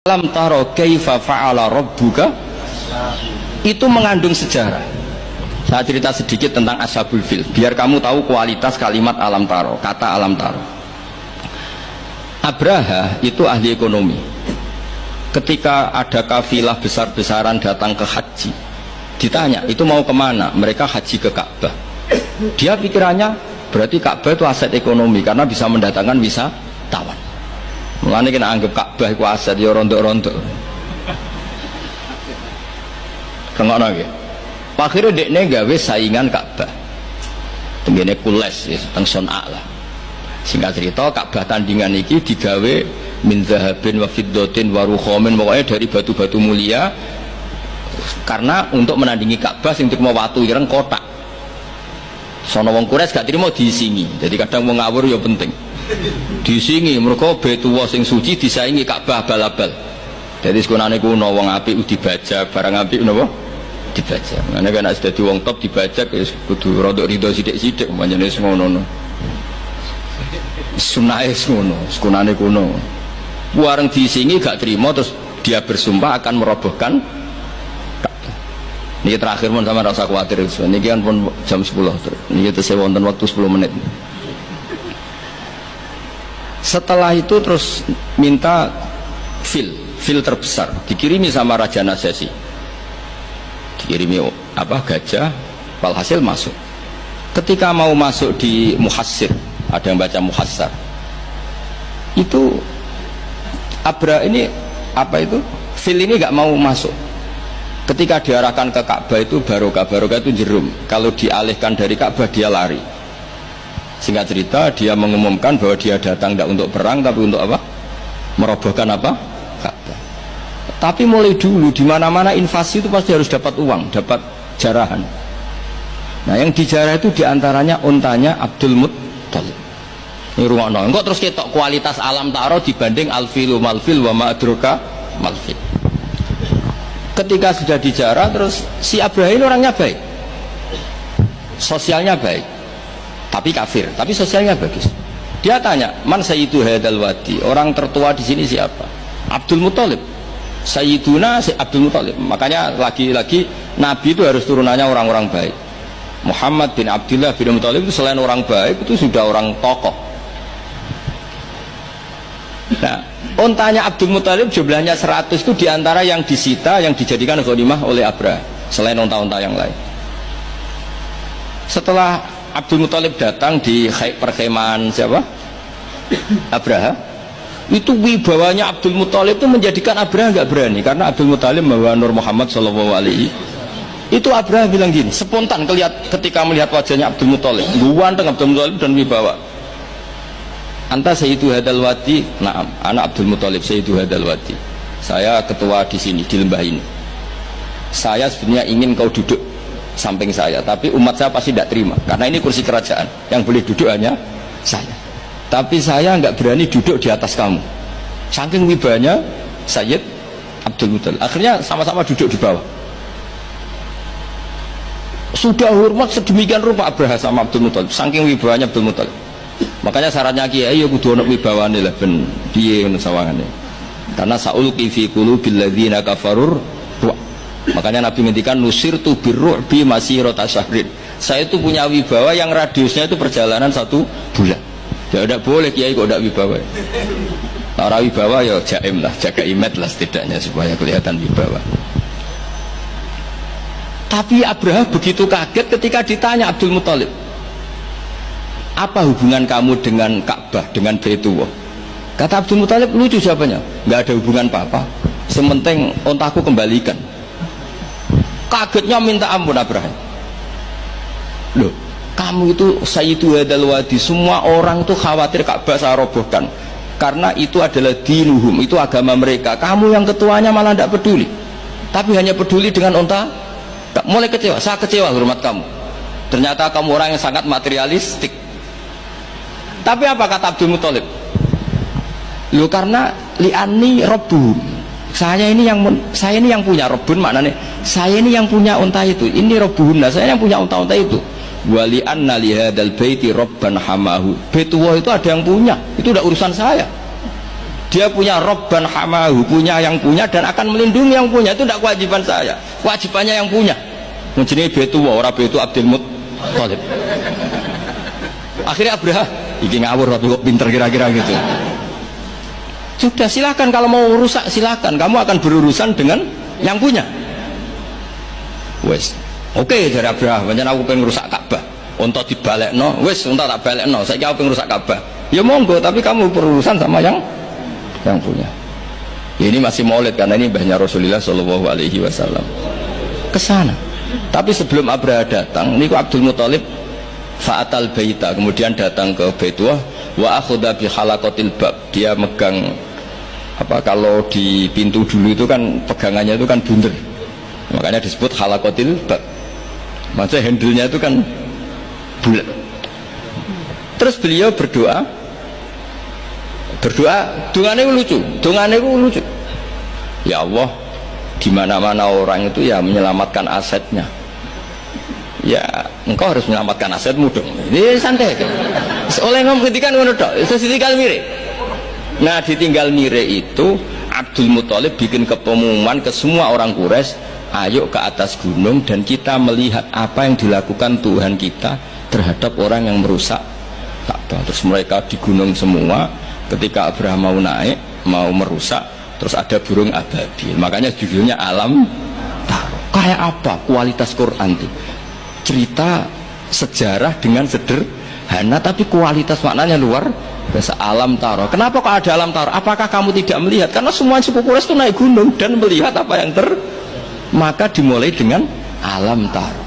Alam taro kaifa fa'ala rabbuka, itu mengandung sejarah. Saya cerita sedikit tentang Ashabul Fil biar kamu tahu kualitas kalimat alam taro, kata alam taro. Abraha itu ahli ekonomi. Ketika ada kafilah besar-besaran datang ke haji, ditanya itu mau kemana, mereka haji ke Ka'bah. Dia pikirannya berarti Ka'bah itu aset ekonomi karena bisa mendatangkan wisatawan. Mulane kena anggap Ka'bah iku aset ya rontok-rontok. Kengono nggih. Akhire dekne gawe saingan Ka'bah. Tengene Kules ya, teng Son'a lah. Singkat cerita Ka'bah tandingan iki digawe min zahabin wa fiddatin wa rukhamin, pokoknya dari batu-batu mulia karena untuk menandingi Ka'bah sing terima watu ireng kotak. Sono wong Quraisy gak trimo diisingi. Jadi kadang mau ngawur ya penting. Disingi mereka betuwa sing suci disaingi Ka'bah abal-abal. Jadi sekunane kuno wong apik dibajak, barang apik napa dibajak. Ngene kan nek dadi wong top dibajak wis kudu rada rido sithik-sithik pancene wis ngono. Sunahe ngono, sekunane kuno. Bareng disingi gak terima terus dia bersumpah akan merobohkan Ka'bah. Niki terakhir mun sampeyan rasa kuwatir. Niki kan pun jam 10 terus. Niki tesih wonten waktu 10 menit. Setelah itu terus minta fil terbesar dikirimi sama Raja Najasyi, dikirimi gajah, walhasil masuk. Ketika mau masuk di Muhassir, ada yang baca Muhassar, itu Abra ini fil ini gak mau masuk. Ketika diarahkan ke Ka'bah itu barokah itu jerum, kalau dialihkan dari Ka'bah dia lari. Singkat cerita dia mengumumkan bahwa dia datang tidak untuk perang tapi untuk apa? Merobohkan apa? Ka'bah. Tapi mulai dulu di mana-mana invasi itu pasti harus dapat uang, dapat jarahan. Nah yang dijarah itu diantaranya untanya Abdul Muttalib. Ini rumah enggak terus ketok kualitas alam ta'ara dibanding alfilu malfil wa ma'adruka malfil. Ketika sudah dijarah terus si Abraham orangnya baik, sosialnya baik. Tapi kafir, tapi sosialnya bagus. Dia tanya, man sayyidu hadal wadi, orang tertua di sini siapa? Abdul Muttalib. Sayyiduna Abdul Muttalib. Makanya lagi-lagi Nabi itu harus turunannya orang-orang baik. Muhammad bin Abdullah bin Muttalib itu selain orang baik itu sudah orang tokoh. Nah, untanya Abdul Muttalib jumlahnya 100 itu diantara yang disita, yang dijadikan ghanimah oleh Abraha selain unta-unta yang lain. Setelah Abdul Muttalib datang di perkemahan siapa? Abraha. Itu wibawanya Abdul Muttalib itu menjadikan Abraha nggak berani karena Abdul Muttalib membawa Nur Muhammad Shallallahu Alaihi. Itu Abraha bilang gini, spontan ketika melihat wajahnya Abdul Muttalib, ganteng Abdul Muttalib dan wibawa. Anta sayyidu hadal wadi, naam, anak Abdul Muttalib sayyidu hadal wadi. Saya ketua di sini di lembah ini. Saya sebenarnya ingin kau duduk samping saya, tapi umat saya pasti tidak terima karena ini kursi kerajaan, yang boleh duduk hanya saya. Tapi saya nggak berani duduk di atas kamu. Saking wibanya Sayyid Abdul Muttalib. Akhirnya sama-sama duduk di bawah. Sudah hormat sedemikian rupa Abraha sama Abdul Muttalib. Saking wibanya Abdul Muttalib. Makanya syaratnya kiai ya kudu ono wibawane lah ben piye ngono sawangane. Karena saulqi fi qulubil ladzina kafarur. Makanya Nabi ngendikan nusirtu birru'bi masirata syahrin. Saya itu punya wibawa yang radiusnya itu perjalanan 1 bulan. Ya tidak boleh kiai kok tidak wibawa. Orang wibawa ya jaim lah, jaga image lah setidaknya supaya kelihatan wibawa. Tapi Abraha begitu kaget ketika ditanya Abdul Muttalib, apa hubungan kamu dengan Ka'bah, dengan Baitullah? Kata Abdul Muttalib lucu jawabannya, nggak ada hubungan apa-apa. Sementing ontaku kembalikan. Kagetnya minta ampun Abraham. Loh, kamu itu sayyidu hadal wadi, semua orang tuh khawatir Ka'bah saya robohkan karena itu adalah dinuhum, itu agama mereka. Kamu yang ketuanya malah tidak peduli, tapi hanya peduli dengan unta. Mulai kecewa, saya kecewa hormat kamu. Ternyata kamu orang yang sangat materialistik. Tapi apa kata Abdul Muttalib? Loh, karena li'ani robbuhum, saya ini yang punya robun, maknanya saya ini yang punya unta itu, ini robuhunna, saya yang punya unta-unta itu. Wali anna lihadal baiti robban hamahu, Baitullah itu ada yang punya, itu udah urusan saya. Dia punya Robban hamahu, punya yang punya dan akan melindungi yang punya. Itu tidak kewajiban saya, kewajibannya yang punya. Menjadi betu, orang betu Abdul Muttalib. Akhirnya Abraha, iki ngawur tapi kok pinter kira-kira gitu. Sudah silakan, kalau mau rusak silakan. Kamu akan berurusan dengan yang punya. Wes, oke dari Abraha, pancen aku pengen rusak Ka'bah. Untuk dibalekno, wes untuk tak balekno. Saya aku pengen rusak Ka'bah. Ya monggo, tapi kamu berurusan sama yang punya. Ini masih maulid karena ini mbahnya Rasulullah Shallallahu Alaihi Wasallam ke sana. Tapi sebelum Abraha datang, niku Abdul Muthalib fa'atal baita, kemudian datang ke Baitullah wa akhudha bi halaqatil bab. Dia megang apa, kalau di pintu dulu itu kan pegangannya itu kan bunder. Makanya disebut halaqatil bab. Maksudnya handle-nya itu kan bulat. Terus beliau berdoa, dongane lucu. Ya Allah, di mana-mana orang itu ya menyelamatkan asetnya. Ya, engkau harus menyelamatkan asetmu dong. Ini santai. Oleh ngomong ketika ngono tok, terus ditinggal mire. Nah, ditinggal mire itu Abdul Muthalib bikin pengumuman ke semua orang Quraisy, ayo ke atas gunung dan kita melihat apa yang dilakukan Tuhan kita terhadap orang yang merusak Ka'bah. Terus mereka di gunung semua. Ketika Abraham mau naik, mau merusak, terus ada burung ababil. Makanya judulnya Alam Taro. Kayak apa kualitas Quran itu? Cerita sejarah dengan sederhana, tapi kualitas maknanya luar biasa. Alam Taro. Kenapa kok ada Alam Taro? Apakah kamu tidak melihat? Karena semua suku Quraisy itu naik gunung dan melihat apa yang maka dimulai dengan Alam Taro.